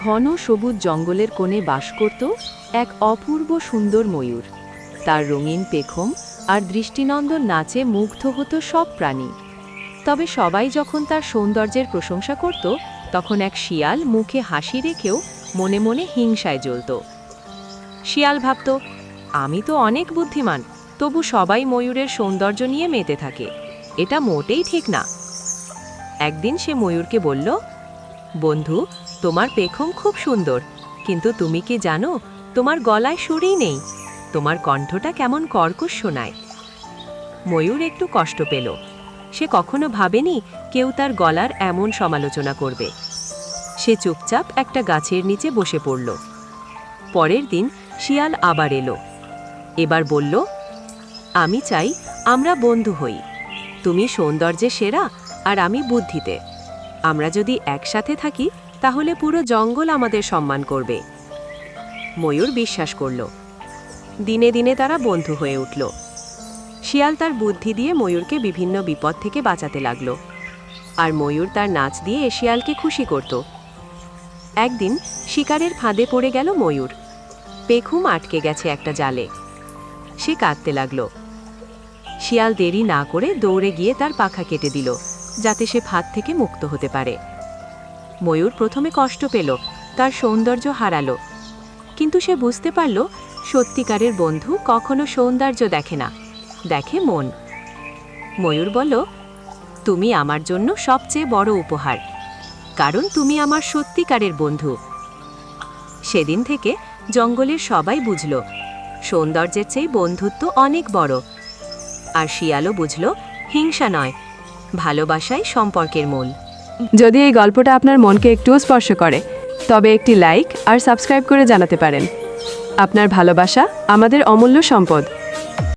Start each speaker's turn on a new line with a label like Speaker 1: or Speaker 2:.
Speaker 1: ঘন সবুজ জঙ্গলের কোণে বাস করত এক অপূর্ব সুন্দর ময়ূর। তার রঙিন পেখম আর দৃষ্টিনন্দন নাচে মুগ্ধ হতো সব প্রাণী। তবে সবাই যখন তার সৌন্দর্যের প্রশংসা করত, তখন এক শিয়াল মুখে হাসি রেখেও মনে মনে হিংসায় জ্বলত। শিয়াল ভাবত, আমি তো অনেক বুদ্ধিমান, তবু সবাই ময়ূরের সৌন্দর্য নিয়ে মেতে থাকে, এটা মোটেই ঠিক না। একদিন সে ময়ূরকে বলল, বন্ধু, তোমার পেখম খুব সুন্দর, কিন্তু তুমি কি জানো তোমার গলায় সুরই নেই, তোমার কণ্ঠটা কেমন কর্কশ শোনায়। ময়ূর একটু কষ্ট পেল, সে কখনো ভাবেনি কেউ তার গলার এমন সমালোচনা করবে। সে চুপচাপ একটা গাছের নিচে বসে পড়ল। পরের দিন শিয়াল আবার এলো। এবার বলল, আমি চাই আমরা বন্ধু হই, তুমি সৌন্দর্যে সেরা আর আমি বুদ্ধিতে। আমরা যদি একসাথে থাকি তাহলে পুরো জঙ্গল আমাদের সম্মান করবে। ময়ূর বিশ্বাস করল। দিনে দিনে তারা বন্ধু হয়ে উঠল। শিয়াল তার বুদ্ধি দিয়ে ময়ূরকে বিভিন্ন বিপদ থেকে বাঁচাতে লাগল, আর ময়ূর তার নাচ দিয়ে শিয়ালকে খুশি করত। একদিন শিকারের ফাঁদে পড়ে গেল ময়ূর। পেখম আটকে গেছে একটা জালে। সে কাঁদতে লাগল। শিয়াল দেরি না করে দৌড়ে গিয়ে তার পাখা কেটে দিল, যাতে সে ফাঁদ থেকে মুক্ত হতে পারে। ময়ূর প্রথমে কষ্ট পেল, তার সৌন্দর্য হারালো, কিন্তু সে বুঝতে পারল সত্যিকারের বন্ধু কখনো সৌন্দর্য দেখে না, দেখে মন। ময়ূর বলল, তুমি আমার জন্য সবচেয়ে বড় উপহার, কারণ তুমি আমার সত্যিকারের বন্ধু। সেদিন থেকে জঙ্গলের সবাই বুঝল সৌন্দর্যের চেয়ে বন্ধুত্ব অনেক বড়। আর শিয়ালও বুঝল হিংসা নয়, ভালোবাসাই সম্পর্কের মূল।
Speaker 2: যদি এই গল্পটা আপনার মনকে একটুও স্পর্শ করে, তবে একটি লাইক আর সাবস্ক্রাইব করে জানাতে পারেন। আপনার ভালোবাসা আমাদের অমূল্য সম্পদ।